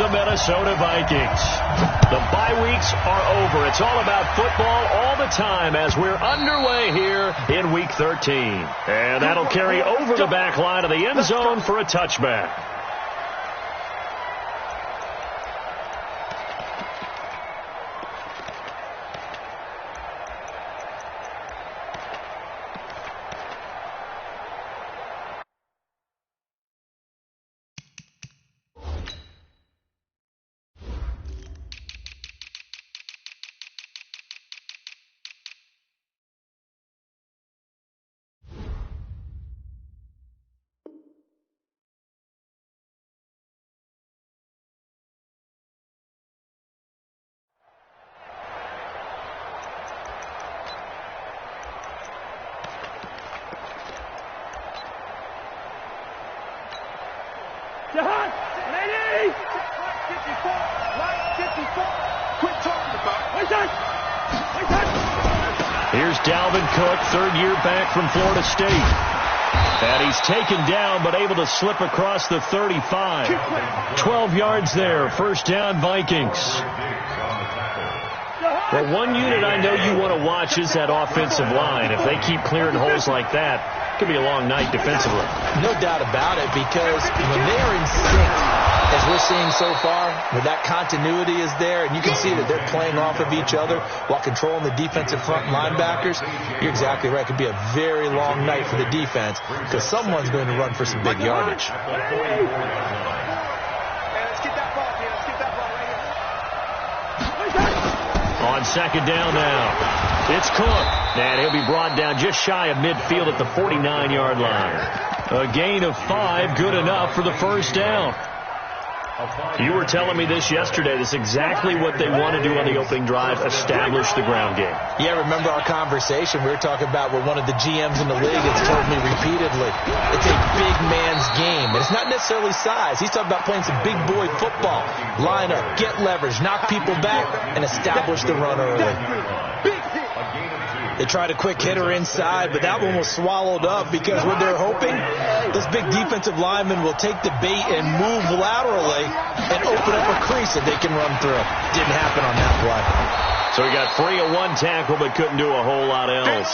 the Minnesota Vikings. The bye weeks are over. It's all about football all the time as we're underway here in Week 13. And that'll carry over the back line of the end zone for a touchback. Here's Dalvin Cook, third-year back from Florida State. And he's taken down but able to slip across the 35. 12 yards there, first down Vikings. Well, one unit I know you want to watch is that offensive line. If they keep clearing holes like that, it could be a long night defensively. No doubt about it, because when they are in sync, as we're seeing so far, where that continuity is there, and you can see that they're playing off of each other while controlling the defensive front linebackers, you're exactly right. It could be a very long night for the defense because someone's going to run for some big yardage. On second down now, it's Cook, and he'll be brought down just shy of midfield at the 49-yard line. A gain of 5, good enough for the first down. You were telling me this yesterday. This is exactly what they want to do on the opening drive, establish the ground game. Yeah, remember our conversation? We were talking about what one of the GMs in the league has told me repeatedly. It's a big man's game. And it's not necessarily size. He's talking about playing some big boy football. Line up, get leverage, knock people back, and establish the run early. They tried a quick hitter inside, but that one was swallowed up because what they're hoping, this big defensive lineman will take the bait and move laterally and open up a crease that they can run through. Didn't happen on that play. So he got free of one tackle but couldn't do a whole lot else.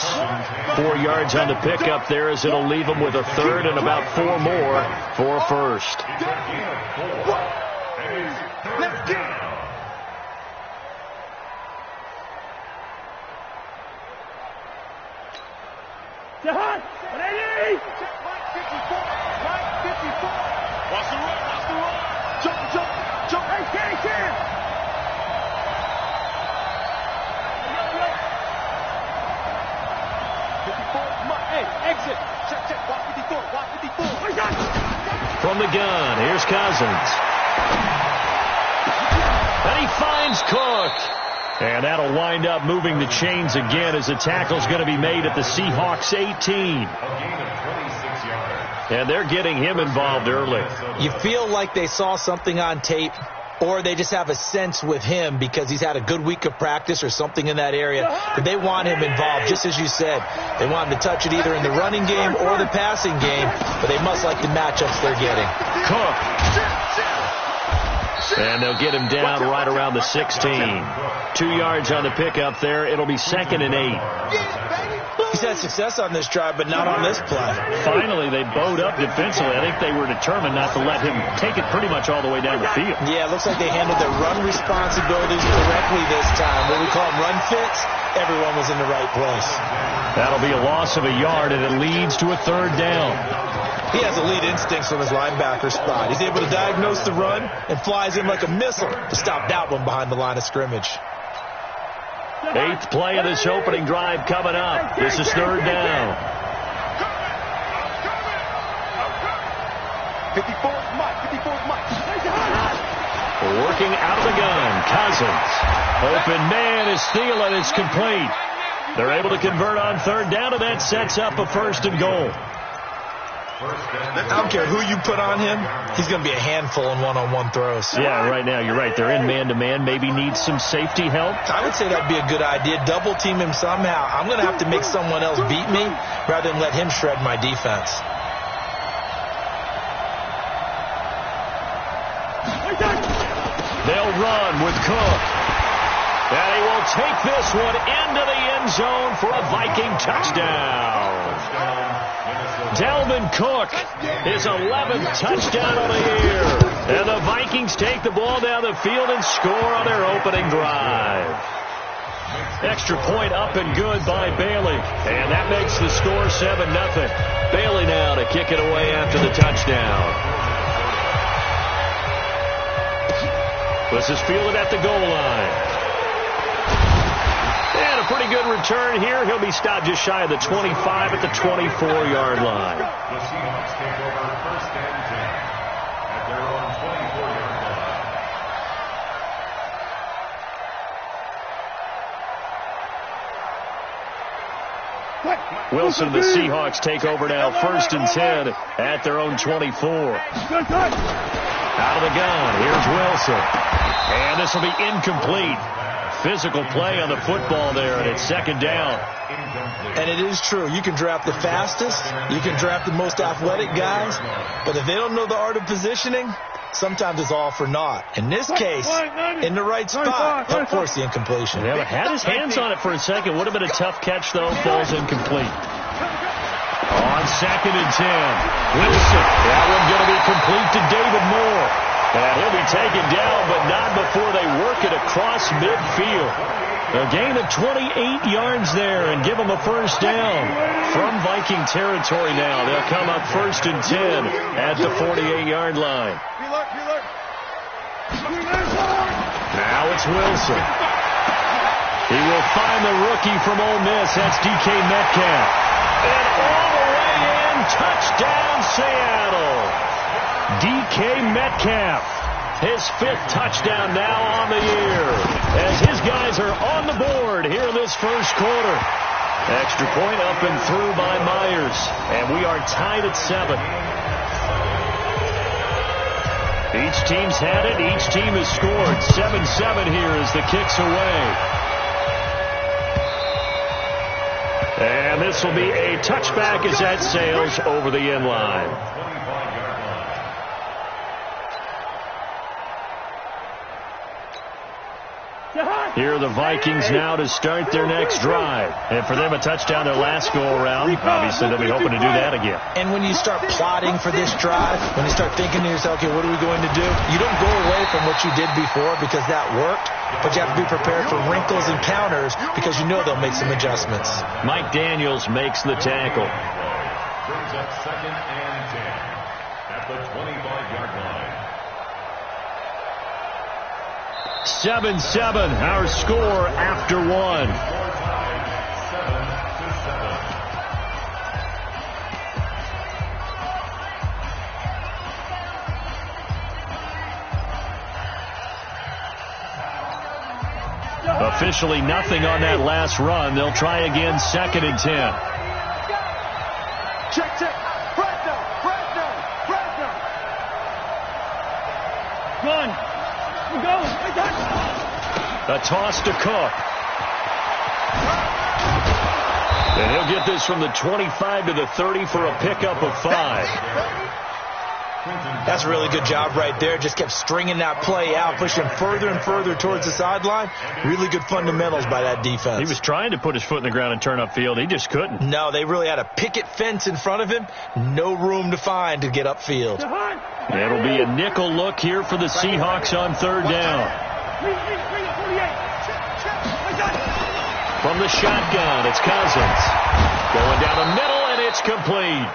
4 yards on the pickup there as it'll leave him with a third and about 4 more for a first. Let's go. Watch the run, jump, hey, Cam. Hey, exit, check, watch 54. From the gun, here's Cousins. And he finds Cook. And that'll wind up moving the chains again as the tackle's going to be made at the Seahawks 18. And they're getting him involved early. You feel like they saw something on tape, or they just have a sense with him because he's had a good week of practice or something in that area. But they want him involved, just as you said. They want him to touch it either in the running game or the passing game, but they must like the matchups they're getting. Cook. And they'll get him down right around the 16. 2 yards on the pickup there. It'll be 2nd and 8. He's had success on this drive, but not on this play. Finally, they bowed up defensively. I think they were determined not to let him take it pretty much all the way down the field. Yeah, it looks like they handled their run responsibilities correctly this time. What we call them run fits, everyone was in the right place. That'll be a loss of a yard, and it leads to a third down. He has elite instincts from his linebacker spot. He's able to diagnose the run and flies in like a missile to stop that one behind the line of scrimmage. 8th play of this opening drive coming up. This is third down. 54's Mike. Working out of the gun, Cousins. Open man is Thielen. It's complete. They're able to convert on third down, and that sets up a 1st and goal. I don't care who you put on him. He's going to be a handful in one-on-one throws. Yeah, right now, you're right. They're in man-to-man. Maybe needs some safety help. I would say that would be a good idea. Double team him somehow. I'm going to have to make someone else beat me rather than let him shred my defense. They'll run with Cook. And he will take this one into the end zone for a Viking touchdown. Dalvin Cook, his 11th touchdown of the year. And the Vikings take the ball down the field and score on their opening drive. Extra point up and good by Bailey. And that makes the score 7-0. Bailey now to kick it away after the touchdown. This is fielded at the goal line. And a pretty good return here. He'll be stopped just shy of the 25 at the 24-yard line. The Seahawks take over first and 10 at their own 24-yard line. Wilson, the Seahawks take over now first and 10 at their own 24. Out of the gun, here's Wilson. And this will be incomplete. Physical play on the football there, and it's second down. And it is true. You can draft the fastest. You can draft the most athletic guys. But if they don't know the art of positioning, sometimes it's all for naught. In this case, in the right spot, help force the incompletion. Yeah, but had his hands on it for a second. Would have been a tough catch, though. Falls incomplete. On second and 10, Wilson. That one going to be complete to David Moore. And he'll be taken down, but not before they work it across midfield. A gain of 28 yards there and give them a first down. From Viking territory now, they'll come up first and 10 at the 48-yard line. Now it's Wilson. He will find the rookie from Ole Miss. That's DK Metcalf. And all the way in, touchdown Seattle. DK Metcalf, his 5th touchdown now on the year, as his guys are on the board here in this first quarter. Extra point up and through by Myers, and we are tied at 7. Each team's had it. Each team has scored. 7-7 here as the kick's away. And this will be a touchback as that sails over the end line. Here are the Vikings now to start their next drive. And for them, a touchdown their last go-around. Obviously, they'll be hoping to do that again. And when you start plotting for this drive, when you start thinking to yourself, okay, what are we going to do? You don't go away from what you did before because that worked. But you have to be prepared for wrinkles and counters because you know they'll make some adjustments. Mike Daniels makes the tackle. Brings up second and 10 at the 25-yard line. 7-7, our score after 1. Officially nothing on that last run. They'll try again, second and 10. Check. Fresno. Gun. Go. A toss to Cook. And he'll get this from the 25 to the 30 for a pickup of 5. That's a really good job right there. Just kept stringing that play out, pushing further and further towards the sideline. Really good fundamentals by that defense. He was trying to put his foot in the ground and turn upfield. He just couldn't. No, they really had a picket fence in front of him. No room to find to get upfield. It'll be a nickel look here for the Seahawks on third down. From the shotgun, it's Cousins. Going down the middle, and it's complete.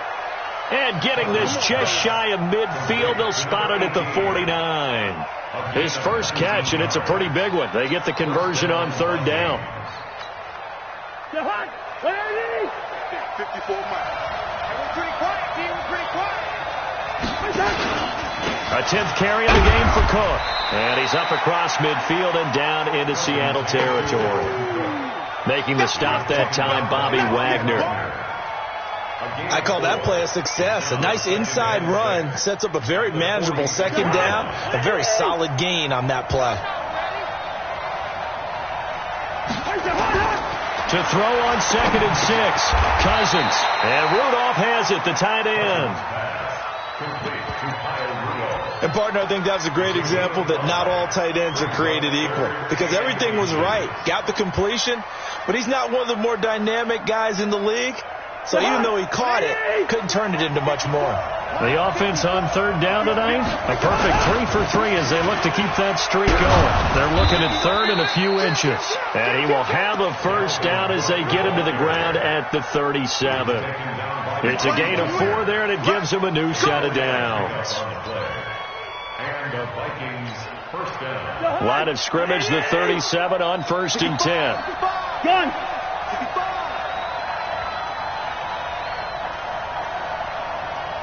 And getting this just shy of midfield, they'll spot it at the 49. His first catch, and it's a pretty big one. They get the conversion on third down. 54 miles. Pretty quiet, team. Pretty quiet. A 10th carry of the game for Cook. And he's up across midfield and down into Seattle territory. Making the stop that time, Bobby Wagner. I call that play a success. A nice inside run sets up a very manageable second down. A very solid gain on that play. To throw on second and 6, Cousins. And Rudolph has it, the tight end. Complete to Kyle Rudolph. And, partner, I think that's a great example that not all tight ends are created equal, because everything was right. Got the completion, but he's not one of the more dynamic guys in the league. So even though he caught it, couldn't turn it into much more. The offense on third down tonight, a perfect 3 for 3 as they look to keep that streak going. They're looking at third and a few inches. And he will have a first down as they get him to the ground at the 37. It's a gain of 4 there, and it gives him a new set of downs. And the Vikings first down. Line of scrimmage, the 37 on 1st and 10. Gun.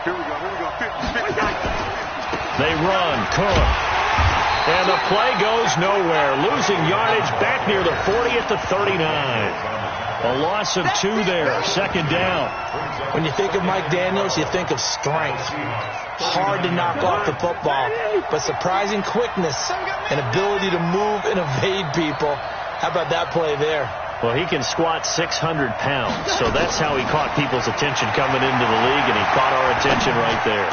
Here we go. 50. They run, Cook. And the play goes nowhere. Losing yardage back near the 40 at the 39. A loss of 2 there, second down. When you think of Mike Daniels, you think of strength. Hard to knock off the football, but surprising quickness and ability to move and evade people. How about that play there? Well, he can squat 600 pounds, so that's how he caught people's attention coming into the league, and he caught our attention right there.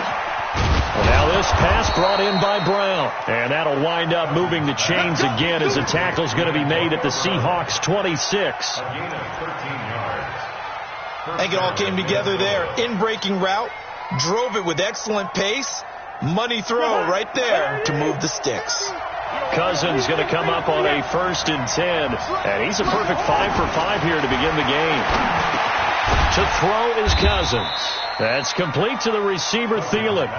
Well, now this pass brought in by Brown, and that'll wind up moving the chains again as the tackle's going to be made at the Seahawks 26. I think it all came together there. In-breaking route, drove it with excellent pace, money throw right there to move the sticks. Cousins going to come up on a 1st and 10, and he's a perfect 5 for 5 here to begin the game. To throw is Cousins. That's complete to the receiver, Thielen.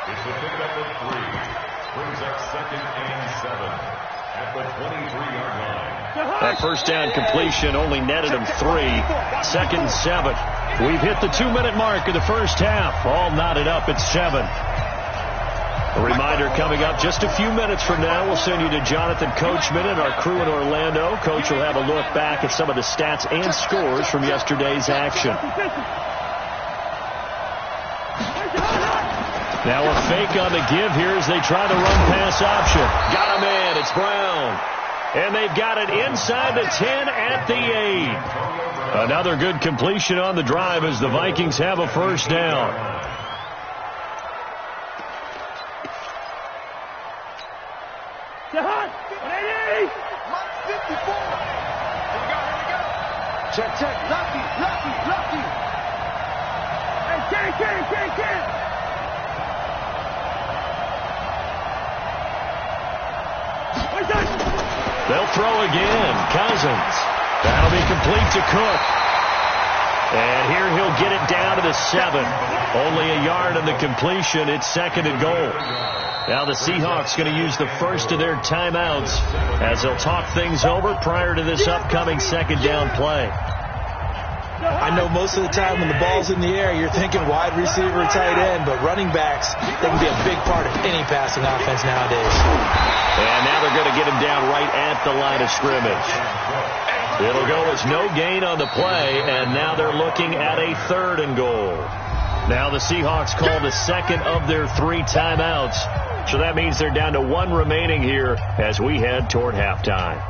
It's the pickup of 3. Brings up 2nd and 7 at the 23-yard line. That first down completion only netted him 3. 2nd and 7. We've hit the 2-minute mark of the first half. All knotted up at 7. A reminder coming up just a few minutes from now. We'll send you to Jonathan Coachman and our crew in Orlando. Coach will have a look back at some of the stats and scores from yesterday's action. Now a fake on the give here as they try the run-pass option. Got him in. It's Brown. And they've got it inside the 10 at the 8. Another good completion on the drive as the Vikings have a first down. Check. Lucky. Hey, Ken. They'll throw again. Cousins. That'll be complete to Cook. And here he'll get it down to the 7. Only a yard on the completion. It's 2nd and goal. Now the Seahawks going to use the first of their timeouts as they'll talk things over prior to this upcoming 2nd down play. I know most of the time when the ball's in the air, you're thinking wide receiver, tight end, but running backs, they can be a big part of any passing offense nowadays. And now they're going to get him down right at the line of scrimmage. It'll go as no gain on the play, and now they're looking at a 3rd and goal. Now the Seahawks call the 2nd of their 3 timeouts, so that means they're down to 1 remaining here as we head toward halftime.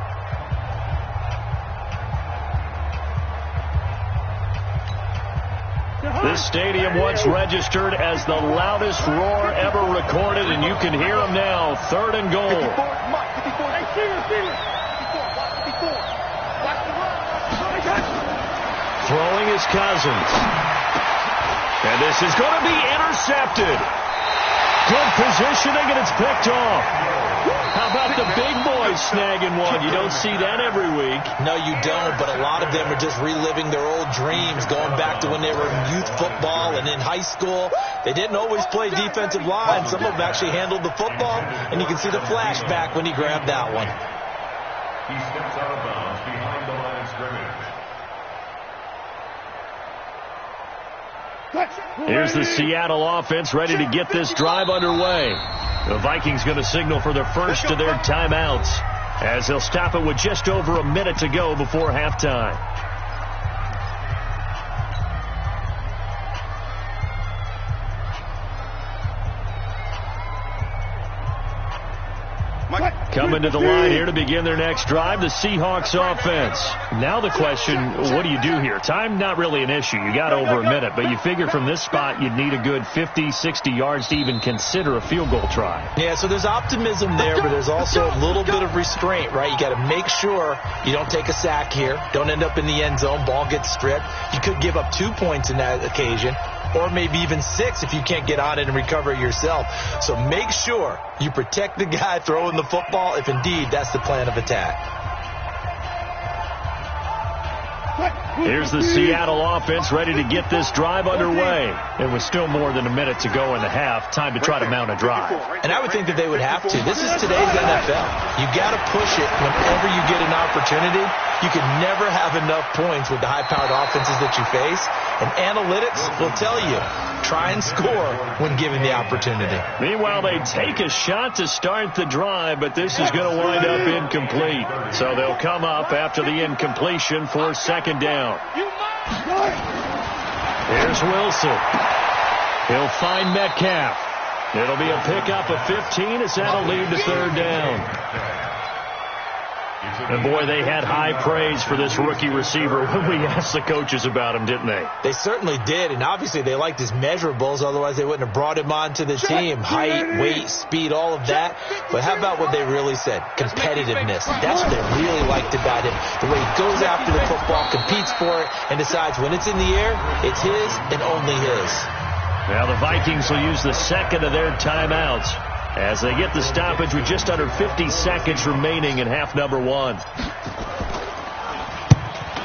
This stadium once registered as the loudest roar ever recorded, and you can hear them now. 3rd and goal. Throwing is Cousins. And this is going to be intercepted. Good positioning, and it's picked off. How about the big boys snagging one? You don't see that every week. No, you don't, but a lot of them are just reliving their old dreams, going back to when they were in youth football and in high school. They didn't always play defensive line. Some of them actually handled the football, and you can see the flashback when he grabbed that one. He steps out of bounds behind the line of scrimmage. Here's the Seattle offense ready to get this drive underway. The Vikings going to signal for the first of their timeouts as they'll stop it with just over a minute to go before halftime. Mike. Coming to the line here to begin their next drive, the Seahawks offense. Now the question, what do you do here? Time, not really an issue. You got over a minute, but you figure from this spot you'd need a good 50, 60 yards to even consider a field goal try. Yeah, so there's optimism there, but there's also a little bit of restraint, right? You got to make sure you don't take a sack here. Don't end up in the end zone. Ball gets stripped. You could give up 2 points in that occasion, or maybe even 6 if you can't get on it and recover it yourself. So make sure you protect the guy throwing the football if indeed that's the plan of attack. Here's the Seattle offense ready to get this drive underway. It was still more than a minute to go in the half. Time to try to mount a drive. And I would think that they would have to. This is today's NFL. You got to push it whenever you get an opportunity. You can never have enough points with the high-powered offenses that you face. And analytics will tell you, try and score when given the opportunity. Meanwhile, they take a shot to start the drive, but this is going to wind up incomplete. So they'll come up after the incompletion for second down. Here's Wilson. He'll find Metcalf. It'll be a pickup of 15 as that'll lead to third down. And, boy, they had high praise for this rookie receiver when we asked the coaches about him, didn't they? They certainly did, and obviously they liked his measurables. Otherwise, they wouldn't have brought him onto the team. Height, weight, speed, all of that. But how about what they really said? Competitiveness. That's what they really liked about him. The way he goes after the football, competes for it, and decides when it's in the air, it's his and only his. Now the Vikings will use the second of their timeouts as they get the stoppage with just under 50 seconds remaining in half number one.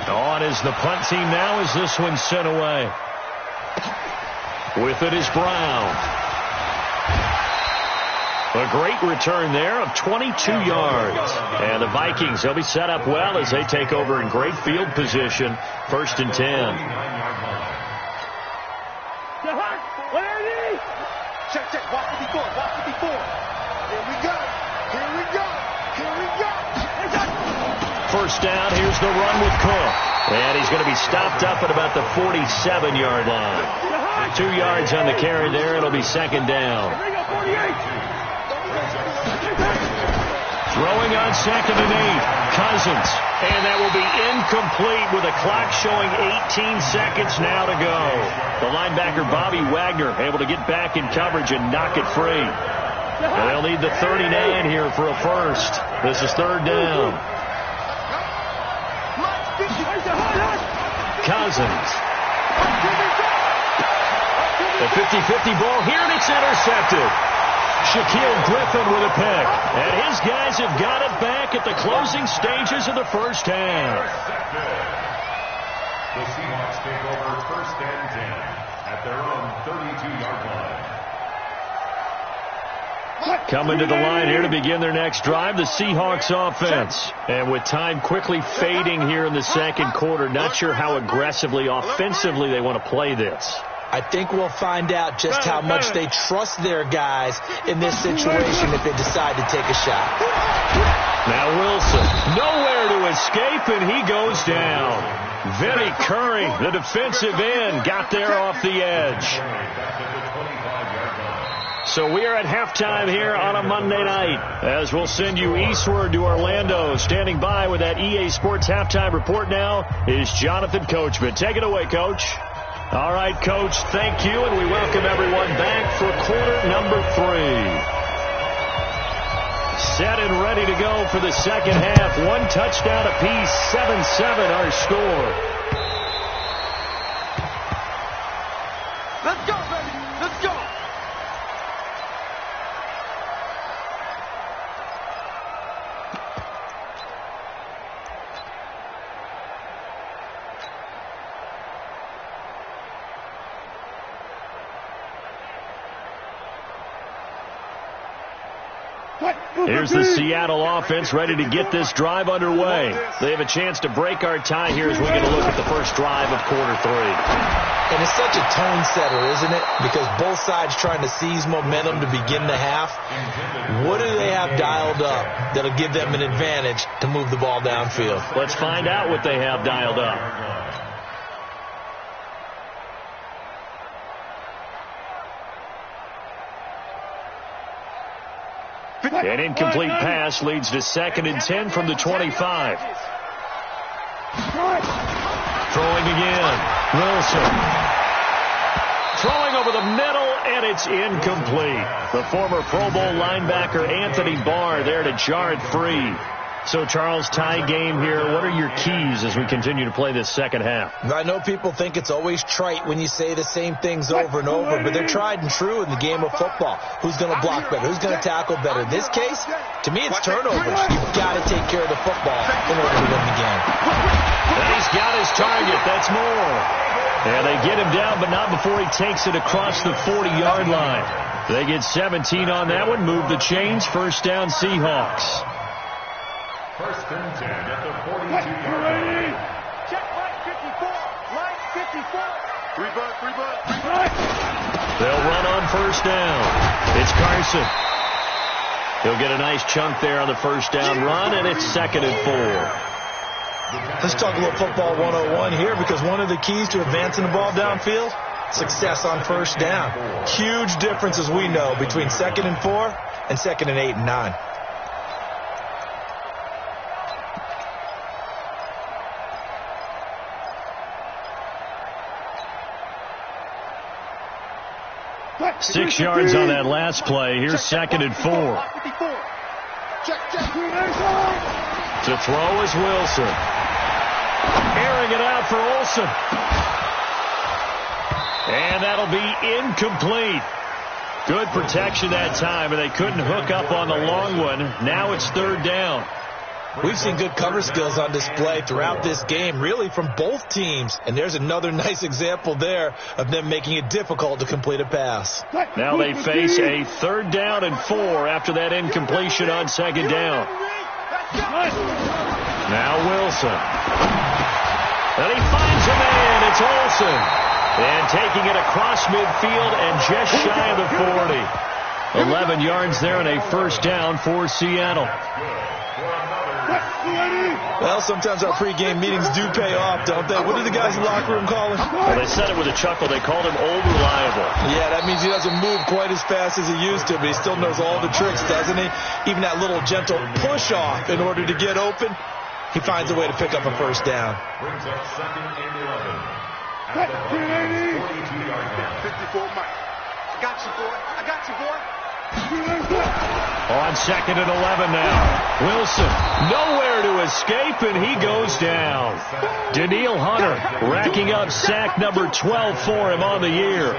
On is the punt team now as this one's sent away. With it is Brown. A great return there of 22 yards. And the Vikings, they'll be set up well as they take over in great field position. 1st and 10. Check. Watch it before. Here we go. First down, here's the run with Cook. And he's going to be stopped up at about the 47-yard line. 2 yards on the carry there. It'll be second down. Throwing on 2nd and 8. Cousins. And that will be incomplete with a clock showing 18 seconds now to go. The linebacker, Bobby Wagner, able to get back in coverage and knock it free. And they'll need the 39 here for a first. This is third down. Cousins. The 50-50 ball here, and it's intercepted. Shaquille Griffin with a pick. And his guys have got it back at the closing stages of the first half. The Seahawks take over 1st and 10 at their own 32-yard line. Coming to the line here to begin their next drive, the Seahawks offense. And with time quickly fading here in the second quarter, not sure how aggressively, offensively they want to play this. I think we'll find out just how much they trust their guys in this situation if they decide to take a shot. Now Wilson, nowhere to escape, and he goes down. Vinny Curry, the defensive end, got there off the edge. So we are at halftime here on a Monday night as we'll send you eastward to Orlando. Standing by with that EA Sports halftime report now is Jonathan Coachman. Take it away, Coach. All right, Coach, thank you, and we welcome everyone back for quarter number 3. Set and ready to go for the second half. 1 touchdown apiece, 7-7 our score. Let's go, baby. Let's go. Here's the Seattle offense ready to get this drive underway. They have a chance to break our tie here as we get a look at the first drive of quarter 3. And it's such a tone setter, isn't it? Because both sides trying to seize momentum to begin the half. What do they have dialed up that'll give them an advantage to move the ball downfield? Let's find out what they have dialed up. An incomplete pass leads to 2nd and 10 from the 25. Throwing again. Wilson. Throwing over the middle, and it's incomplete. The former Pro Bowl linebacker Anthony Barr there to jar it free. So, Charles, tie game here. What are your keys as we continue to play this second half? I know people think it's always trite when you say the same things over and over, but they're tried and true in the game of football. Who's going to block better? Who's going to tackle better? In this case, to me, it's turnovers. You've got to take care of the football in order to win the game. And he's got his target. That's more. And they get him down, but not before he takes it across the 40-yard line. They get 17 on that one. Move the chains. First down, Seahawks. 1st and 10 at the 42-yard line. Check line 54. Line 54. 3-buck. They'll run on first down. It's Carson. He'll get a nice chunk there on the first down run, and it's 2nd and 4. Let's talk a little football 101 here, because one of the keys to advancing the ball downfield, success on first down. Huge difference, as we know, between 2nd and 4 and 2nd and 8 and 9. Six yards on that last play. Here's 2nd and 4. To throw is Wilson. Airing it out for Olsen. And that'll be incomplete. Good protection that time, and they couldn't hook up on the long one. Now it's 3rd down. We've seen good cover skills on display throughout this game, really from both teams. And there's another nice example there of them making it difficult to complete a pass. Now they face a 3rd down and 4 after that incompletion on 2nd down. Now Wilson. And he finds a man. It's Olsen. And taking it across midfield and just shy of the 40. 11 yards there and a first down for Seattle. Well, sometimes our pregame meetings do pay off, don't they? What did the guys in the locker room call him? Well, they said it with a chuckle. They called him old reliable. Yeah, that means he doesn't move quite as fast as he used to, but he still knows all the tricks, doesn't he? Even that little gentle push-off in order to get open, he finds a way to pick up a first down. Brings up 2nd and 11. At the 42-yard line. 54, Mike. I got you, boy. On 2nd and 11 now. Wilson, nowhere to escape, and he goes down. Daniil Hunter racking up sack number 12 for him on the year.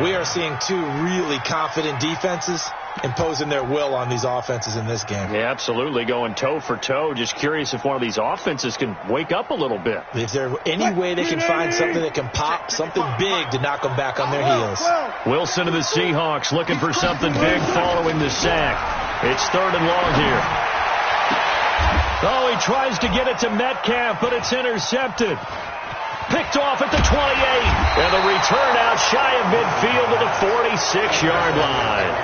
We are seeing two really confident defenses imposing their will on these offenses in this game. Yeah, absolutely, going toe for toe. Just curious if one of these offenses can wake up a little bit. If there's any way they can find something that can pop, something big to knock them back on their heels. Wilson of the Seahawks looking for something big following the sack. It's 3rd and long here. Oh, he tries to get it to Metcalf, but it's intercepted. Picked off at the 28. And the return out shy of midfield to the 46-yard line.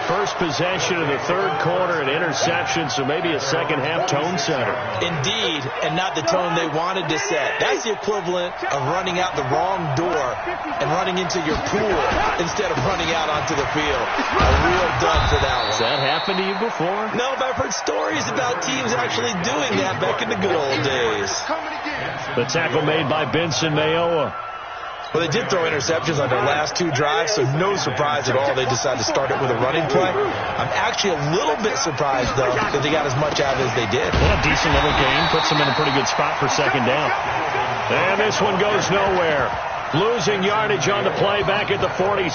First possession of the 3rd quarter, an interception, so maybe a second-half tone setter. Indeed, and not the tone they wanted to set. That's the equivalent of running out the wrong door and running into your pool instead of running out onto the field. A real dud for that one. Has that happened to you before? No, but I've heard stories about teams actually doing that back in the good old days. The tackle made by Benson Mayowa. Well, they did throw interceptions on their last 2 drives, so no surprise at all they decided to start it with a running play. I'm actually a little bit surprised, though, that they got as much out of it as they did. Well, a decent little game. Puts them in a pretty good spot for 2nd down. And this one goes nowhere. Losing yardage on the play back at the 46.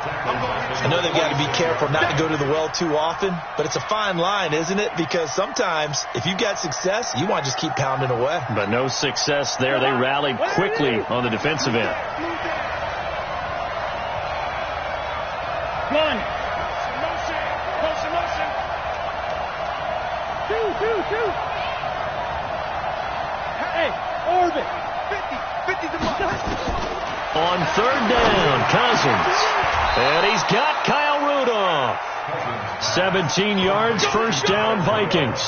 I know they've got to be careful not to go to the well too often, but it's a fine line, isn't it? Because sometimes, if you've got success, you want to just keep pounding away. But no success there. They rallied quickly on the defensive end. One. Motion. Two. Hey, orbit. 50 to mark. On 3rd down, Cousins. And he's got Kyle Rudolph. 17 yards, first down, Vikings.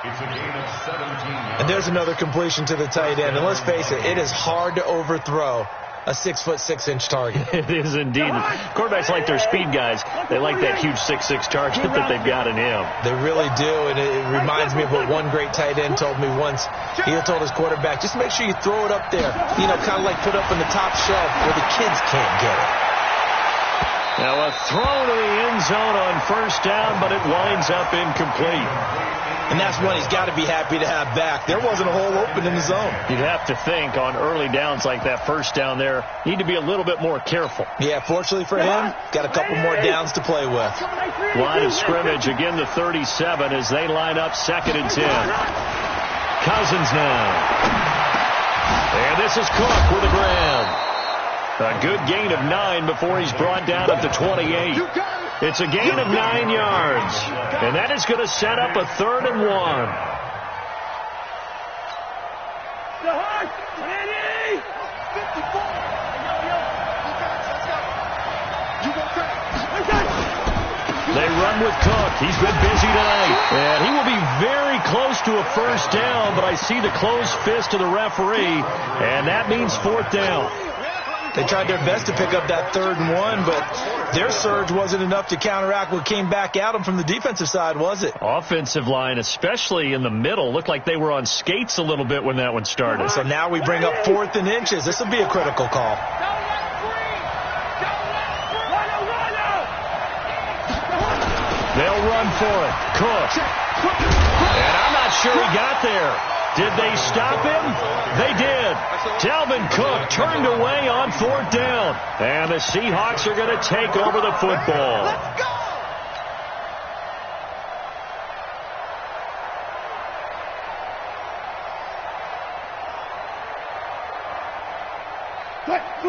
It's a gain of 17 yards. And there's another completion to the tight end. And let's face it, it is hard to overthrow a 6'6" target. It is indeed. Quarterbacks like their speed guys. They like that huge 6'6" target that they've got in him. They really do, and it reminds me of what one great tight end told me once. He had told his quarterback, just make sure you throw it up there, kind of like put up on the top shelf where the kids can't get it. Now a throw to the end zone on first down, but it winds up incomplete. And that's one he's got to be happy to have back. There wasn't a hole open in the zone. You'd have to think on early downs like that first down there, need to be a little bit more careful. Yeah, fortunately for him, got a couple more downs to play with. Line of scrimmage, again the 37 as they line up 2nd and 10. Cousins now. And this is Cook with a grab. A good gain of 9 before he's brought down at the 28. It's a gain of 9 yards. And that is going to set up a 3rd and 1. They run with Cook. He's been busy tonight. And he will be very close to a first down, but I see the closed fist of the referee, and that means 4th down. They tried their best to pick up that 3rd and 1, but their surge wasn't enough to counteract what came back at them from the defensive side, was it? Offensive line, especially in the middle, looked like they were on skates a little bit when that one started. So now we bring up 4th and inches. This will be a critical call. They'll run for it. Cook. And I'm not sure he got there. Did they stop him? They did. Dalvin Cook turned away on 4th down. And the Seahawks are going to take over the football. Let's go!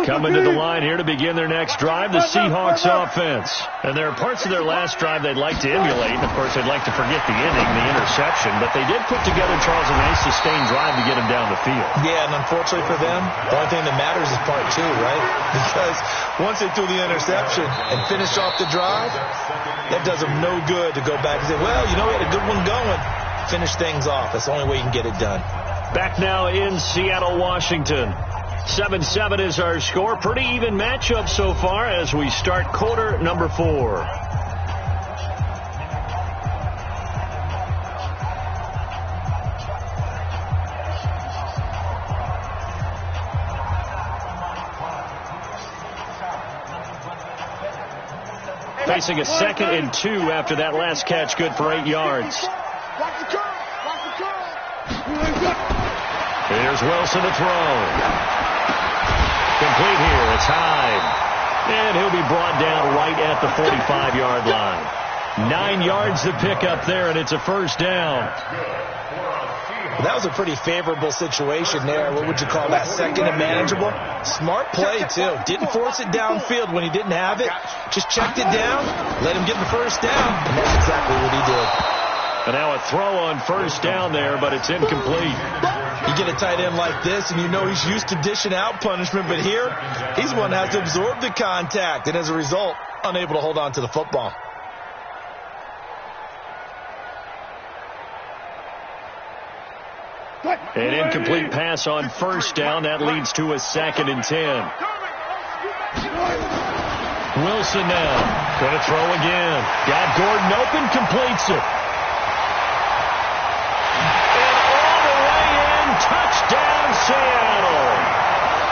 Coming to the line here to begin their next drive, the Seahawks offense. And there are parts of their last drive they'd like to emulate. And, of course, they'd like to forget the inning, the interception. But they did put together, Charles, a nice sustained drive to get them down the field. Yeah, and unfortunately for them, the only thing that matters is part 2, right? Because once they threw the interception and finished off the drive, that does them no good to go back and say, well, we had a good one going. Finish things off. That's the only way you can get it done. Back now in Seattle, Washington. 7-7 is our score. Pretty even matchup so far as we start quarter number 4. Facing a 2nd and 2 after that last catch, good for 8 yards. Here's Wilson to throw. Complete here. It's Hyde. And he'll be brought down right at the 45-yard line. 9 yards to pick up there, and it's a first down. Well, that was a pretty favorable situation there. What would you call that? 2nd and manageable? Smart play, too. Didn't force it downfield when he didn't have it. Just checked it down, let him get the first down, and that's exactly what he did. And now a throw on first down there, but it's incomplete. You get a tight end like this, and he's used to dishing out punishment, but here, he's the one that has to absorb the contact, and as a result, unable to hold on to the football. An incomplete pass on first down. That leads to a 2nd and 10. Wilson now. Going to throw again. Got Gordon open. Completes it. And all the way in. Touchdown, Seattle.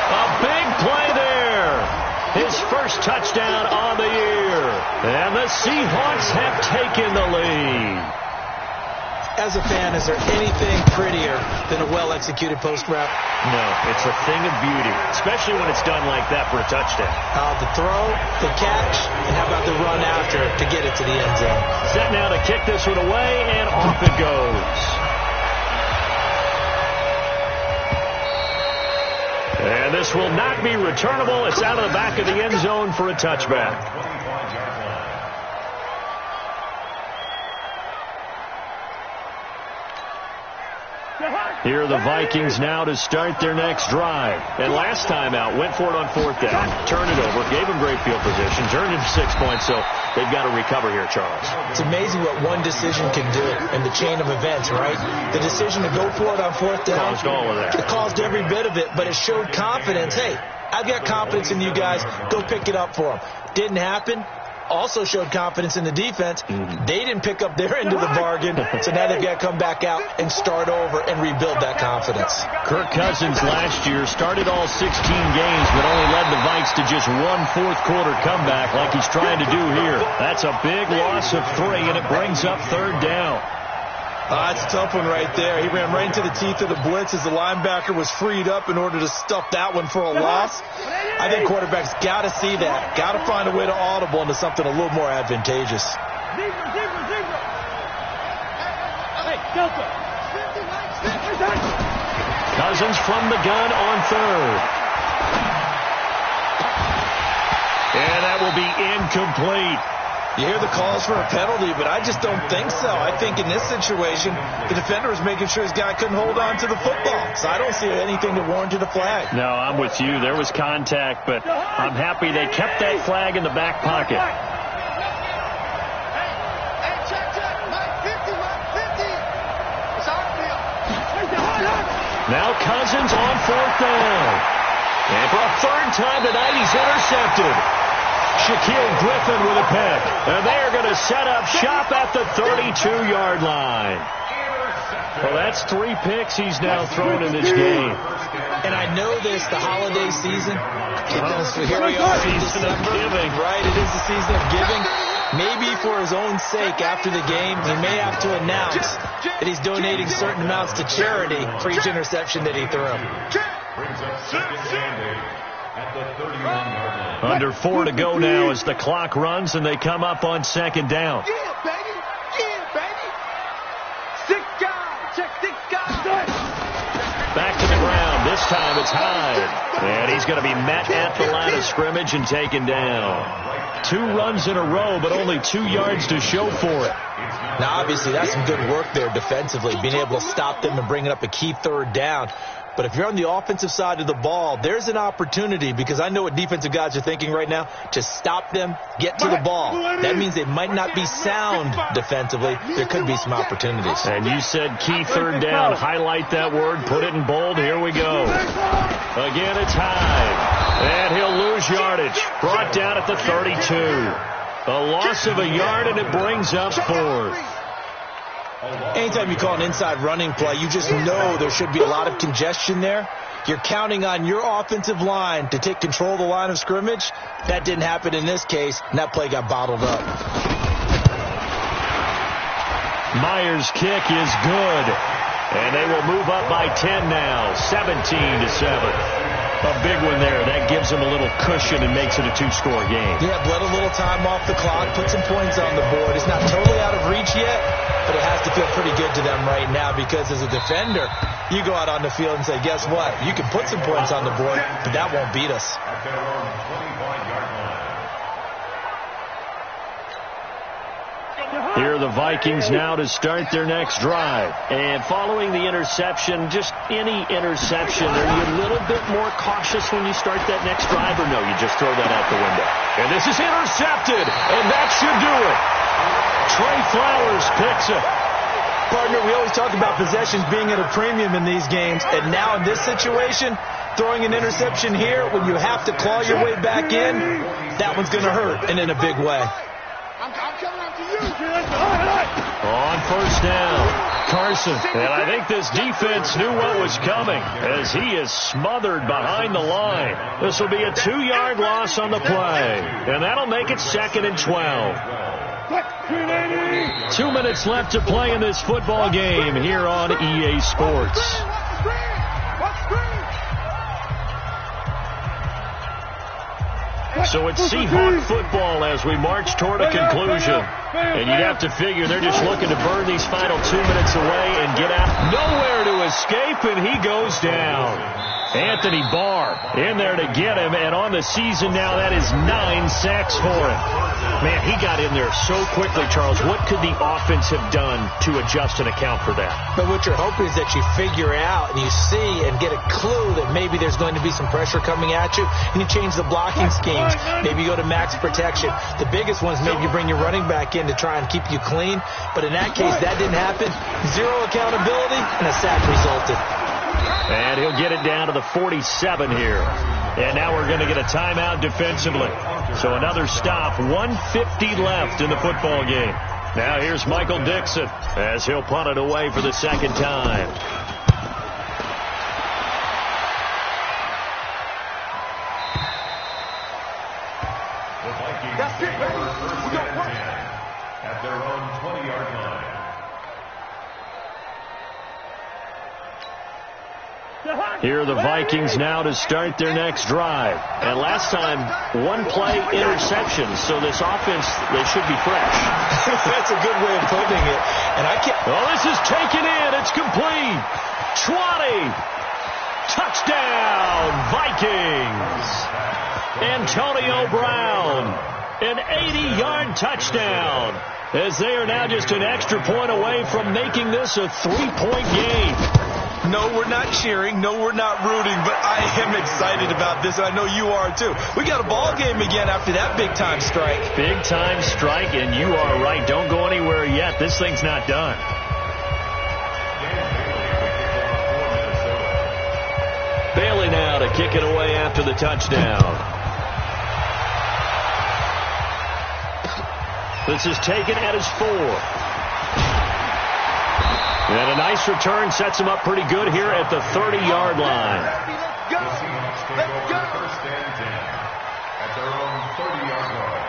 A big play there. His first touchdown on the year. And the Seahawks have taken the lead. As a fan, is there anything prettier than a well-executed post route? No, it's a thing of beauty, especially when it's done like that for a touchdown. The throw, the catch, and how about the run after to get it to the end zone? Set now to kick this one away, and off it goes. And this will not be returnable. It's out of the back of the end zone for a touchback. Here are the Vikings now to start their next drive. And last time out, went for it on 4th down, turned it over, gave them great field position, turned it to 6 points, so they've got to recover here, Charles. It's amazing what one decision can do in the chain of events, right? The decision to go for it on 4th down Caused all of that. It caused every bit of it, but it showed confidence. Hey, I've got confidence in you guys. Go pick it up for them. Didn't happen. Also showed confidence in the defense. They didn't pick up their end of the bargain, so now they've got to come back out and start over and rebuild that confidence. Kirk Cousins last year started all 16 games, but only led the Vikes to just one fourth-quarter comeback like he's trying to do here. That's a big loss of 3, and it brings up third down. That's a tough one right there. He ran right into the teeth of the blitz as the linebacker was freed up in order to stuff that one for a loss. I think quarterbacks got to see that. Got to find a way to audible into something a little more advantageous. Cousins from the gun on third. And that will be incomplete. You hear the calls for a penalty, but I just don't think so. I think in this situation, the defender was making sure his guy couldn't hold on to the football. So I don't see anything that warranted a flag. No, I'm with you. There was contact, but I'm happy they kept that flag in the back pocket. Now Cousins on fourth down. And for a third time tonight, he's intercepted. Shaquille Griffin with a pick. And they're going to set up shop at the 32-yard line. Well, that's 3 picks he's now thrown in this game. And I know this, the holiday season. Here we are in December. Giving. Right, it is the season of giving. Maybe for his own sake after the game, he may have to announce that he's donating certain amounts to charity for each interception that he threw. Brings up second down at the 31-yard line. Under 4 to go now as the clock runs and they come up on second down. Yeah, baby. Yeah, baby. 6 guys. Check 6 guys. Back to the ground. This time it's Hyde. And he's going to be met at the line of scrimmage and taken down. 2 runs in a row, but only 2 yards to show for it. Now, obviously, that's some good work there defensively, being able to stop them and bringing up a key third down. But if you're on the offensive side of the ball, there's an opportunity, because I know what defensive guys are thinking right now, to stop them, get to the ball. That means they might not be sound defensively. There could be some opportunities. And you said key third down. Highlight that word. Put it in bold. Here we go. Again, it's Hyde. And he'll lose yardage. Brought down at the 32. A loss of a yard, and it brings up 4th. Anytime you call an inside running play, you just know there should be a lot of congestion there. You're counting on your offensive line to take control of the line of scrimmage. That didn't happen in this case, and that play got bottled up. Myers' kick is good. And they will move up by 10 now, 17-7. A big one there. That gives them a little cushion and makes it a 2-score game. Yeah, bled a little time off the clock, put some points on the board. It's not totally out of reach yet, but it has to feel pretty good to them right now, because as a defender, you go out on the field and say, guess what? You can put some points on the board, but that won't beat us. At their own 25-yard line. Here are the Vikings now to start their next drive. And following the interception, just any interception, are you a little bit more cautious when you start that next drive, or no, you just throw that out the window? And this is intercepted, and that should do it. Trey Flowers picks it. Partner, we always talk about possessions being at a premium in these games, and now in this situation, throwing an interception here when you have to claw your way back in, that one's going to hurt, and in a big way. I'm coming after you. On first down, Carson. And I think this defense knew what was coming as he is smothered behind the line. This will be a 2-yard loss on the play. And that'll make it 2nd and 12. 2 minutes left to play in this football game here on EA Sports. So it's Seahawk football as we march toward a conclusion. And you'd have to figure they're just looking to burn these final 2 minutes away and get out. Nowhere to escape, and he goes down. Anthony Barr in there to get him, and on the season now, that is 9 sacks for him. Man, he got in there so quickly, Charles. What could the offense have done to adjust and account for that? But what you're hoping is that you figure out and you see and get a clue that maybe there's going to be some pressure coming at you, and you change the blocking schemes. Maybe you go to max protection. The biggest one is maybe you bring your running back in to try and keep you clean. But in that case, that didn't happen. 0 accountability, and a sack resulted. And he'll get it down to the 47 here. And now we're going to get a timeout defensively. So another stop, 1:50 left in the football game. Now here's Michael Dixon as he'll punt it away for the second time. The Vikings That's it, baby. first We got and work. 10 at their own 20-yard line. Here are the Vikings now to start their next drive. And last time, one-play interception, so this offense, they should be fresh. That's a good way of putting it. And I can't... Oh, this is taken in. It's complete. 20. Touchdown, Vikings. Antonio Brown, an 80-yard touchdown, as they are now just an extra point away from making this a 3-point game. No, we're not cheering. No, we're not rooting. But I am excited about this, and I know you are too. We got a ball game again after that big-time strike. Big-time strike, and you are right. Don't go anywhere yet. This thing's not done. Bailey now to kick it away after the touchdown. This is taken at his 4. And a nice return sets him up pretty good here at the 30-yard line. Let's go. Let's go. First and 10 at their own 30-yard line.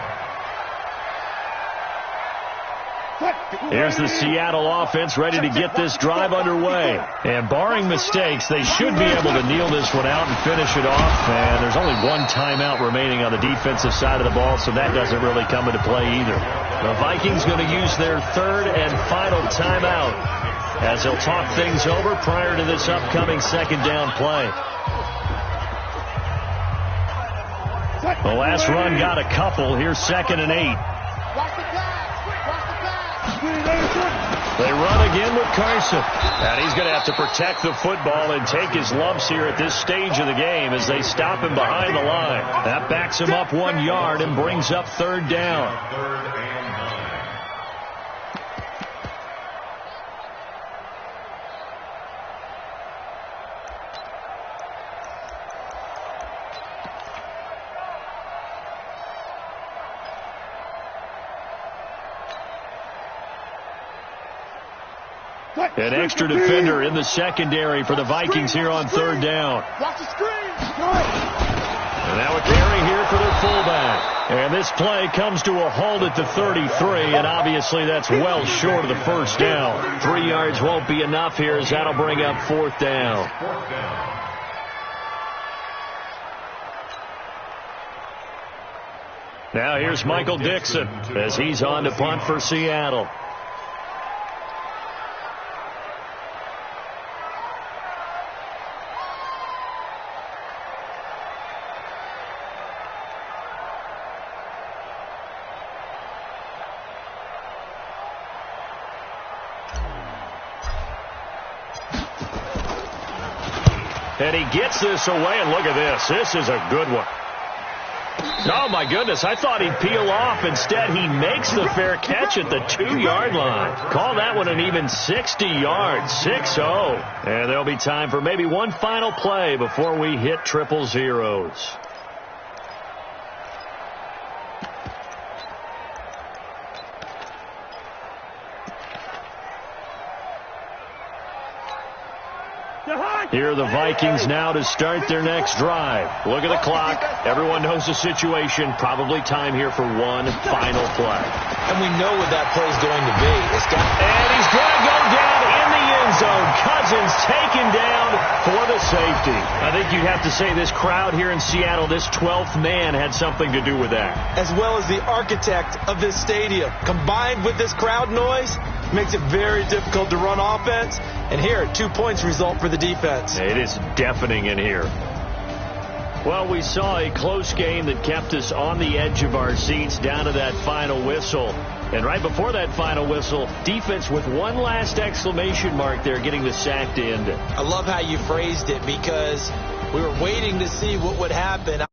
Here's the Seattle offense ready to get this drive underway. And barring mistakes, they should be able to kneel this one out and finish it off. And there's only one timeout remaining on the defensive side of the ball, so that doesn't really come into play either. The Vikings going to use their third and final timeout as they'll talk things over prior to this upcoming second down play. The last run got a couple. Here's 2nd and 8. They run again with Carson. And he's going to have to protect the football and take his lumps here at this stage of the game as they stop him behind the line. That backs him up 1 yard and brings up 3rd down. 3rd and 9. An extra defender in the secondary for the Vikings here on 3rd down. Watch the screen. And now a carry here for their fullback. And this play comes to a halt at the 33, and obviously that's well short of the first down. 3 yards won't be enough here as that'll bring up 4th down. 4th down. Now here's Michael Dixon as he's on to punt for Seattle. And he gets this away, and look at this. This is a good one. Oh, my goodness. I thought he'd peel off. Instead, he makes the fair catch at the 2-yard line. Call that one an even 60 yards, 6-0. And there'll be time for maybe one final play before we hit triple zeros. Here are the Vikings now to start their next drive. Look at the clock. Everyone knows the situation. Probably time here for one final play. And we know what that play is going to be. And he's going to go down in the end zone. Cousins taken down for the safety. I think you'd have to say this crowd here in Seattle, this 12th man, had something to do with that. As well as the architect of this stadium. Combined with this crowd noise, makes it very difficult to run offense. And here, 2 points result for the defense. It is deafening in here. Well, we saw a close game that kept us on the edge of our seats down to that final whistle. And right before that final whistle, defense with one last exclamation mark there, getting the sack to end it. I love how you phrased it because we were waiting to see what would happen.